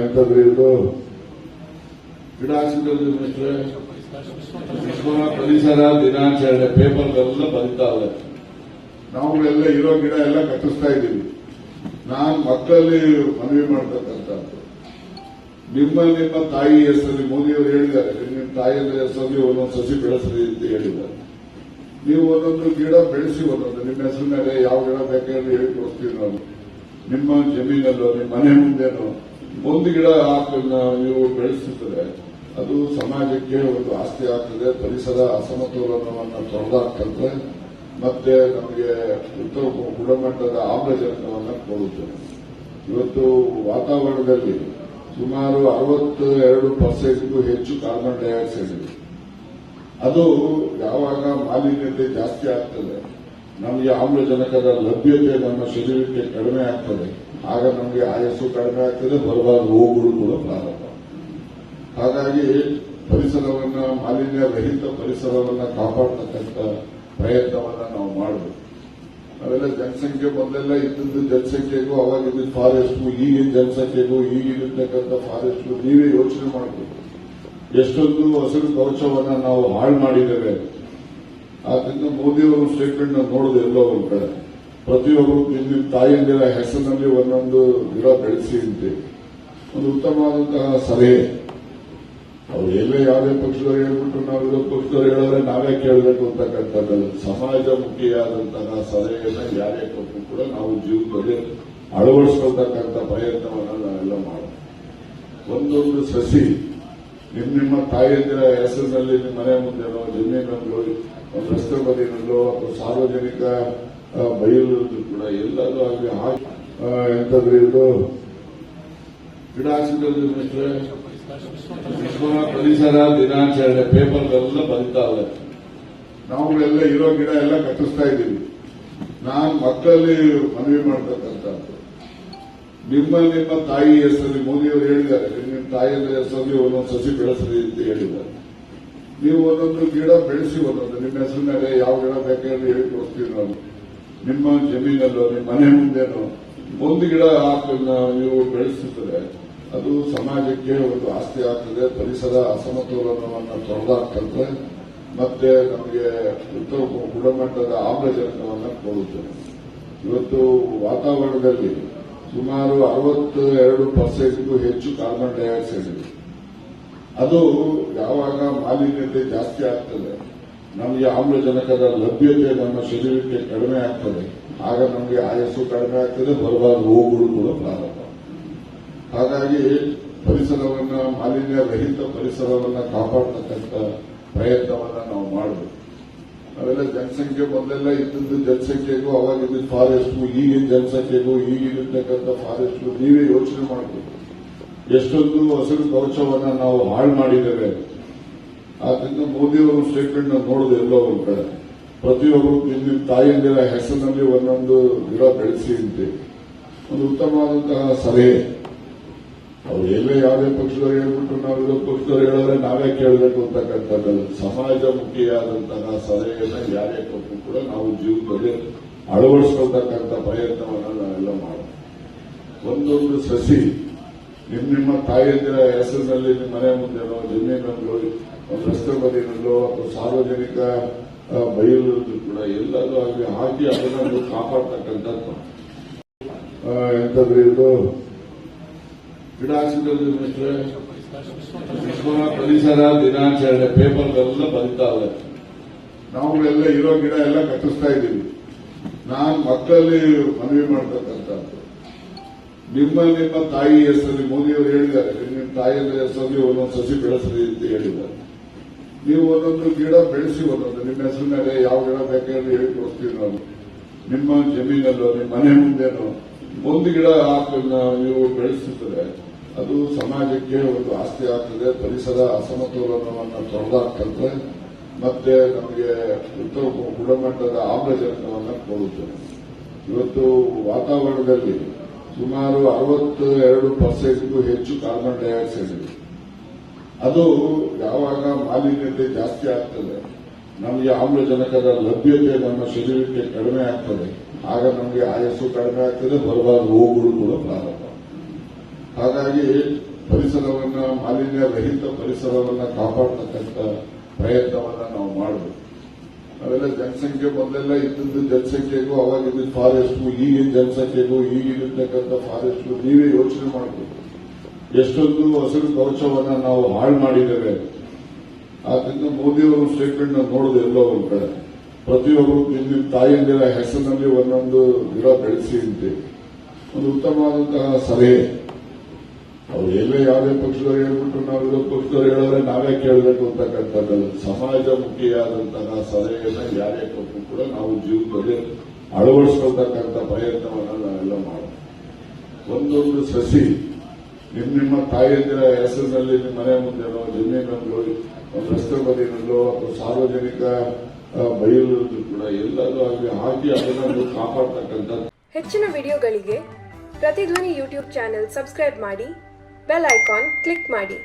ಎಂತಂದ್ರೆ ಇದು ಗಿಡ ಹಾಕ್ಸಿದ್ರೆ ವಿಶ್ವ ಪರಿಸರ ದಿನಾಚರಣೆ ಪೇಪರ್ಗಳೆಲ್ಲ ಬರೀತಾವೆ. ನಾವುಗಳೆಲ್ಲ ಇರೋ ಗಿಡ ಎಲ್ಲ ಕಟ್ಟಿಸ್ತಾ ಇದ್ದೀವಿ. ನಾನು ಮಕ್ಕಳಲ್ಲಿ ಮನವಿ ಮಾಡ್ತಕ್ಕಂಥದ್ದು, ನಿಮ್ಮ ತಾಯಿ ಹೆಸರಲ್ಲಿ ಮೋದಿಯವರು ಹೇಳಿದ್ದಾರೆ, ನಿಮ್ಮ ತಾಯಿಯ ಹೆಸರಲ್ಲಿ ಒಂದೊಂದು ಸಸಿ ಬೆಳೆಸ್ರಿ ಅಂತ ಹೇಳಿದ್ದಾರೆ. ನೀವು ಒಂದೊಂದು ಗಿಡ ಬೆಳೆಸಿ, ಒಂದೊಂದು ನಿಮ್ಮ ಹೆಸರು ಮೇಲೆ ಯಾವ ಗಿಡ ಬೇಕಾದ್ರೆ ಹೇಳಿ ಕೊಡ್ತೀವಿ ನಾವು. ನಿಮ್ಮ ಜಮೀನಲ್ಲೋ ನಿಮ್ಮ ಮನೆ ಮುಂದೆನೋ ಒಂದು ಗಿಡ ನೀವು ಬೆಳೆಸಿದ್ರೆ ಅದು ಸಮಾಜಕ್ಕೆ ಒಂದು ಆಸ್ತಿ ಆಗ್ತದೆ, ಪರಿಸರ ಅಸಮತೋಲನವನ್ನು ತೊಡೆದಾಕ್ತದೆ, ಮತ್ತೆ ನಮಗೆ ಉತ್ತಮ ಗುಣಮಟ್ಟದ ಆಮ್ಲಜನಕವನ್ನು ಕೊಡುತ್ತದೆ. ಇವತ್ತು ವಾತಾವರಣದಲ್ಲಿ ಸುಮಾರು 62% ಹೆಚ್ಚು ಕಾರ್ಬನ್ ಡೈಆಕ್ಸೈಡ್ ಇದೆ. ಅದು ಯಾವಾಗ ಮಾಲಿನ್ಯತೆ ಜಾಸ್ತಿ ಆಗ್ತದೆ, ನಮಗೆ ಆಮ್ಲಜನಕದ ಲಭ್ಯತೆ ನಮ್ಮ ಶರೀರಕ್ಕೆ ಕಡಿಮೆ ಆಗ್ತದೆ, ಆಗ ನಮಗೆ ಆಯಸ್ಸು ಕಡಿಮೆ ಆಗ್ತದೆ, ಬರಬಾರ ರೋಗಗಳು ಕೂಡ ಪ್ರಾರಂಭ. ಹಾಗಾಗಿ ಪರಿಸರವನ್ನ ಮಾಲಿನ್ಯ ರಹಿತ ಪರಿಸರವನ್ನ ಕಾಪಾಡತಕ್ಕಂಥ ಪ್ರಯತ್ನವನ್ನ ನಾವು ಮಾಡಬೇಕು. ನಾವೆಲ್ಲ ಜನಸಂಖ್ಯೆ ಮೊದಲೆಲ್ಲ ಇದ್ದದ್ದು ಜನಸಂಖ್ಯೆಗೂ ಅವಾಗಿದ್ದ ಫಾರೆಸ್ಟ್ಗೂ ಈಗಿನ ಜನಸಂಖ್ಯೆಗೂ ಈಗಿರತಕ್ಕಂಥ ಫಾರೆಸ್ಟ್ಗೂ ನೀವೇ ಯೋಚನೆ ಮಾಡಬೇಕು. ಎಷ್ಟೊಂದು ಹಸಿರು ಕವಚವನ್ನ ನಾವು ಹಾಳು ಮಾಡಿದ್ದೇವೆ. ಆದ್ರಿಂದ ಮೋದಿಯವರು ಸ್ಟೇಟ್ಮೆಂಟ್ ನೋಡಿದೆ ಎಲ್ಲೋ ಒಂದು ಕಡೆ, ಪ್ರತಿಯೊಬ್ಬರು ನಿಮ್ಮ ತಾಯಿಯಂದಿರ ಹೆಸರಿನಲ್ಲಿ ಒಂದೊಂದು ಗಿಡ ಬೆಳೆಸಿ ಅಂತ ಒಂದು ಉತ್ತಮವಾದಂತಹ ಸಲಹೆ. ಅವ್ರು ಎಲ್ಲೇ ಯಾವುದೇ ಪಕ್ಷದವ್ರು ಹೇಳ್ಬಿಟ್ಟು ನಾವು ವಿರೋಧ ಪಕ್ಷದವ್ರು ಹೇಳಿದ್ರೆ ನಾವೇ ಕೇಳಬೇಕು ಅಂತಕ್ಕಂಥದ್ದಲ್ಲ. ಸಮಾಜಮುಖಿಯಾದಂತಹ ಸಲಹೆಯನ್ನ ಯಾರೇ ಕೊಟ್ಟರು ಕೂಡ ನಾವು ಜೀವನದಲ್ಲಿ ಅಳವಡಿಸ್ಕೊಳ್ತಕ್ಕಂಥ ಪ್ರಯತ್ನವನ್ನು ನಾವೆಲ್ಲ ಮಾಡೋಣ. ಒಂದೊಂದು ಸಸಿ ನಿಮ್ಮ ತಾಯಿಯಂದಿರ ಹೆಸರಿನಲ್ಲಿ ನಿಮ್ಮ ಮನೆ ಮುಂದೆನೋ ಜಮೀನಲ್ಲೋ ಒಂದು ರಸ್ತೆ ಬದಿಯಲ್ಲೋ ಅಥವಾ ಸಾರ್ವಜನಿಕ ಬಯಲಲ್ಲೂ ಕೂಡ ಎಲ್ಲರೂ ಅಲ್ಲಿ ಹಾಕಿ ಎಂತಂದ್ರೆ ಇದು ಗಿಡ ಹಾಕ್ಸಿದ್ರೆ ವಿಶ್ವ ಪರಿಸರ ದಿನಾಚರಣೆ ಪೇಪರ್ಗಳೆಲ್ಲ ಬರೀತಾವೆ. ನಾವುಗಳೆಲ್ಲ ಇರೋ ಗಿಡ ಎಲ್ಲ ಕಟ್ಟಿಸ್ತಾ ಇದ್ದೀವಿ. ನಾನು ಮಕ್ಕಳಲ್ಲಿ ಮನವಿ ಮಾಡ್ತಕ್ಕಂಥದ್ದು, ನಿಮ್ಮ ತಾಯಿ ಹೆಸರಲ್ಲಿ ಮೋದಿಯವರು ಹೇಳಿದ್ದಾರೆ, ನಿಮ್ಮ ತಾಯಿಯ ಹೆಸರಲ್ಲಿ ಒಂದೊಂದು ಸಸಿ ಬೆಳೆಸ್ರಿ ಅಂತ ಹೇಳಿದ್ದಾರೆ. ನೀವು ಒಂದೊಂದು ಗಿಡ ಬೆಳೆಸಿ, ಒಂದೊಂದು ನಿಮ್ಮ ಹೆಸರು ಮೇಲೆ ಯಾವ ಗಿಡ ಬೇಕಾದ್ರೆ ಹೇಳಿ ಕೊಡ್ತೀವಿ ನಾವು. ನಿಮ್ಮ ಜಮೀನಲ್ಲೋ ನಿಮ್ಮ ಮನೆ ಮುಂದೆನೋ ಒಂದು ಗಿಡ ನೀವು ಬೆಳೆಸಿದ್ರೆ ಅದು ಸಮಾಜಕ್ಕೆ ಒಂದು ಆಸ್ತಿ ಆಗ್ತದೆ, ಪರಿಸರ ಅಸಮತೋಲನವನ್ನು ತೊಡೆದಾಕ್ತದೆ, ಮತ್ತೆ ನಮಗೆ ಉತ್ತಮ ಗುಣಮಟ್ಟದ ಆಮ್ಲಜನಕವನ್ನು ಕೊಡುತ್ತದೆ. ಇವತ್ತು ವಾತಾವರಣದಲ್ಲಿ ಸುಮಾರು 62% ಹೆಚ್ಚು ಕಾರ್ಬನ್ ಡೈಆಕ್ಸೈಡ್ ಇದೆ. ಅದು ಯಾವಾಗ ಮಾಲಿನ್ಯತೆ ಜಾಸ್ತಿ ಆಗ್ತದೆ, ನಮಗೆ ಆಮ್ಲಜನಕದ ಲಭ್ಯತೆ ನಮ್ಮ ಶರೀರಕ್ಕೆ ಕಡಿಮೆ ಆಗ್ತದೆ, ಆಗ ನಮಗೆ ಆಯಸ್ಸು ಕಡಿಮೆ ಆಗ್ತದೆ, ಬರಬಾರ ರೋಗಗಳು ಕೂಡ ಪ್ರಾರಂಭ. ಹಾಗಾಗಿ ಪರಿಸರವನ್ನ ಮಾಲಿನ್ಯ ರಹಿತ ಪರಿಸರವನ್ನ ಕಾಪಾಡತಕ್ಕಂಥ ಪ್ರಯತ್ನವನ್ನ ನಾವು ಮಾಡಬೇಕು. ನಾವೆಲ್ಲ ಜನಸಂಖ್ಯೆ ಮೊದಲೆಲ್ಲ ಇದ್ದದ್ದು ಜನಸಂಖ್ಯೆಗೂ ಅವಾಗಿದ್ದ ಫಾರೆಸ್ಟ್ಗೂ ಈಗಿನ ಜನಸಂಖ್ಯೆಗೂ ಈಗಿರತಕ್ಕಂಥ ಫಾರೆಸ್ಟ್ಗೂ ನೀವೇ ಯೋಚನೆ ಮಾಡಬೇಕು. ಎಷ್ಟೊಂದು ಹಸಿರು ಕವಚವನ್ನ ನಾವು ಹಾಳು ಮಾಡಿದ್ದೇವೆ. ಆದ್ರಿಂದ ಮೋದಿಯವರು ಸ್ಟೇಟ್ಮೆಂಟ್ ನೋಡಿದೆ ಎಲ್ಲೋ ಒಂದು ಕಡೆ, ಪ್ರತಿಯೊಬ್ಬರು ನಿಮ್ಮ ತಾಯಿಯಂದಿರ ಹೆಸರಿನಲ್ಲಿ ಒಂದೊಂದು ಗಿಡ ಬೆಳೆಸಿ ಅಂತ ಒಂದು ಉತ್ತಮವಾದಂತಹ ಸಲಹೆ. ಅವ್ರು ಎಲ್ಲೇ ಯಾವುದೇ ಪಕ್ಷದವ್ರು ಹೇಳ್ಬಿಟ್ಟು ನಾವು ವಿರೋಧ ಪಕ್ಷದವ್ರು ಹೇಳಿದ್ರೆ ನಾವೇ ಕೇಳಬೇಕು ಅಂತಕ್ಕಂಥದ್ದಲ್ಲ. ಸಮಾಜಮುಖಿಯಾದಂತಹ ಸಲಹೆಯನ್ನ ಯಾರೇ ಕೊಟ್ಟರು ಕೂಡ ನಾವು ಜೀವನದಲ್ಲಿ ಅಳವಡಿಸ್ಕೊಳ್ತಕ್ಕಂಥ ಪ್ರಯತ್ನವನ್ನು ನಾವೆಲ್ಲ ಮಾಡೋಣ. ಒಂದೊಂದು ಸಸಿ ನಿಮ್ಮ ತಾಯಿಯಂದಿರ ಹೆಸರಿನಲ್ಲಿ ನಿಮ್ಮ ಮನೆ ಮುಂದೆನೋ ಜಮೀನಲ್ಲೋ ಒಂದು ರಸ್ತೆ ಬದಿಯಲ್ಲೋ ಅಥವಾ ಸಾರ್ವಜನಿಕ ಬಯಲಲ್ಲೂ ಕೂಡ ಎಲ್ಲರೂ ಅಲ್ಲಿ ಹಾಕಿ ಅದನ್ನು ಕಾಪಾಡ್ತಕ್ಕಂಥದ್ದು. ಎಂತಂದ್ರೆ ಇದು ಗಿಡ ಹಾಕ್ಸಿದ್ರೆ ವಿಶ್ವ ಪರಿಸರ ದಿನಾಚರಣೆ ಪೇಪರ್ಗಳೆಲ್ಲ ಬರೀತಾವೆ. ನಾವುಗಳೆಲ್ಲ ಇರೋ ಗಿಡ ಎಲ್ಲ ಕಟ್ಟಿಸ್ತಾ ಇದ್ದೀವಿ. ನಾನು ಮಕ್ಕಳಲ್ಲಿ ಮನವಿ ಮಾಡ್ತಕ್ಕಂಥದ್ದು, ನಿಮ್ಮ ತಾಯಿ ಹೆಸರಲ್ಲಿ ಮೋದಿಯವರು ಹೇಳಿದ್ದಾರೆ, ನಿಮ್ಮ ತಾಯಿಯ ಹೆಸರಲ್ಲಿ ಒಂದೊಂದು ಸಸಿ ಬೆಳೆಸ್ರಿ ಅಂತ ಹೇಳಿದ್ದಾರೆ. ನೀವು ಒಂದೊಂದು ಗಿಡ ಬೆಳೆಸಿ, ಒಂದೊಂದು ನಿಮ್ಮ ಹೆಸರು ಮೇಲೆ ಯಾವ ಗಿಡ ಬೇಕಾದ್ರೆ ಹೇಳಿ ಕೊಡ್ತೀವಿ ನಾವು. ನಿಮ್ಮ ಜಮೀನಲ್ಲೋ ನಿಮ್ಮ ಮನೆ ಮುಂದೆನೋ ಒಂದು ಗಿಡ ನೀವು ಬೆಳೆಸಿದ್ರೆ ಅದು ಸಮಾಜಕ್ಕೆ ಒಂದು ಆಸ್ತಿ ಆಗ್ತದೆ, ಪರಿಸರ ಅಸಮತೋಲನವನ್ನು ತೊಡೆದಾಕ್ತದೆ, ಮತ್ತೆ ನಮಗೆ ಉತ್ತಮ ಗುಣಮಟ್ಟದ ಆಮ್ಲಜನಕವನ್ನು ಕೊಡುತ್ತದೆ. ಇವತ್ತು ವಾತಾವರಣದಲ್ಲಿ ಸುಮಾರು 62% ಹೆಚ್ಚು ಕಾರ್ಬನ್ ಡೈಆಕ್ಸೈಡ್ ಇದೆ. ಅದು ಯಾವಾಗ ಮಾಲಿನ್ಯತೆ ಜಾಸ್ತಿ ಆಗ್ತದೆ, ನಮಗೆ ಆಮ್ಲಜನಕದ ಲಭ್ಯತೆ ನಮ್ಮ ಶರೀರಕ್ಕೆ ಕಡಿಮೆ ಆಗ್ತದೆ, ಆಗ ನಮಗೆ ಆಯಸ್ಸು ಕಡಿಮೆ ಆಗ್ತದೆ, ಬರಬಾರ ರೋಗಗಳು ಕೂಡ ಪ್ರಾರಂಭ. ಹಾಗಾಗಿ ಪರಿಸರವನ್ನ ಮಾಲಿನ್ಯ ರಹಿತ ಪರಿಸರವನ್ನ ಕಾಪಾಡತಕ್ಕಂಥ ಪ್ರಯತ್ನವನ್ನ ನಾವು ಮಾಡಬೇಕು. ನಾವೆಲ್ಲ ಜನಸಂಖ್ಯೆ ಮೊದಲೆಲ್ಲ ಇದ್ದದ್ದು ಜನಸಂಖ್ಯೆಗೂ ಅವಾಗಿದ್ದ ಫಾರೆಸ್ಟ್ಗೂ ಈಗಿನ ಜನಸಂಖ್ಯೆಗೂ ಈಗಿರತಕ್ಕಂಥ ಫಾರೆಸ್ಟ್ಗೂ ನೀವೇ ಯೋಚನೆ ಮಾಡಬೇಕು. ಎಷ್ಟೊಂದು ಹಸಿರು ಕವಚವನ್ನ ನಾವು ಹಾಳು ಮಾಡಿದ್ದೇವೆ. ಆದ್ರಿಂದ ಮೋದಿಯವರು ಸ್ಟೇಟ್ಮೆಂಟ್ ನೋಡಿದೆ ಎಲ್ಲೋ ಒಂದು ಕಡೆ ಪ್ರತಿಯೊಬ್ಬರು ನಿಮ್ಮ ತಾಯಿಯಂದಿರ ಹೆಸರಿನಲ್ಲಿ ಒಂದೊಂದು ಗಿಡ ಬೆಳೆಸಿ ಅಂತ ಒಂದು ಉತ್ತಮವಾದಂತಹ ಸಲಹೆ. ಅವ್ರು ಎಲ್ಲೇ ಯಾವುದೇ ಪಕ್ಷದವ್ರು ಹೇಳ್ಬಿಟ್ಟು ನಾವು ವಿರೋಧ ಪಕ್ಷದವ್ರು ಹೇಳಿದ್ರೆ ನಾವೇ ಕೇಳಬೇಕು ಅಂತಕ್ಕಂಥದ್ದಲ್ಲ. ಸಮಾಜಮುಖಿಯಾದಂತಹ ಸಲಹೆಯನ್ನ ಯಾರೇ ಕೊಟ್ಟರು ಕೂಡ ನಾವು ಜೀವನದಲ್ಲಿ ಅಳವಡಿಸ್ಕೊಳ್ತಕ್ಕಂಥ ಪ್ರಯತ್ನವನ್ನ ನಾವೆಲ್ಲ ಮಾಡೋಣ. ಒಂದೊಂದು ಸಸಿ ನಿಮ್ಮ ತಾಯಿಯಂದಿರ ಹೆಸರಿನಲ್ಲಿ ನಿಮ್ಮ ಮನೆ ಮುಂದೆನೋ ಜಮೀನಲ್ಲೋ ಒಂದು ರಸ್ತೆ ಬದಿಯಲ್ಲೋ ಅಥವಾ ಸಾರ್ವಜನಿಕ ಬಯಲಲ್ಲೂ ಕೂಡ ಎಲ್ಲರೂ ಅಲ್ಲಿ ಹಾಕಿ ಅದನ್ನು ಕಾಪಾಡ್ತಕ್ಕಂಥ. ಹೆಚ್ಚಿನ ವಿಡಿಯೋಗಳಿಗೆ ಪ್ರತಿಧ್ವನಿ ಯೂಟ್ಯೂಬ್ ಚಾನೆಲ್ ಸಬ್ಸ್ಕ್ರೈಬ್ ಮಾಡಿ, ಬೆಲ್ ಐಕಾನ್ ಕ್ಲಿಕ್ ಮಾಡಿ.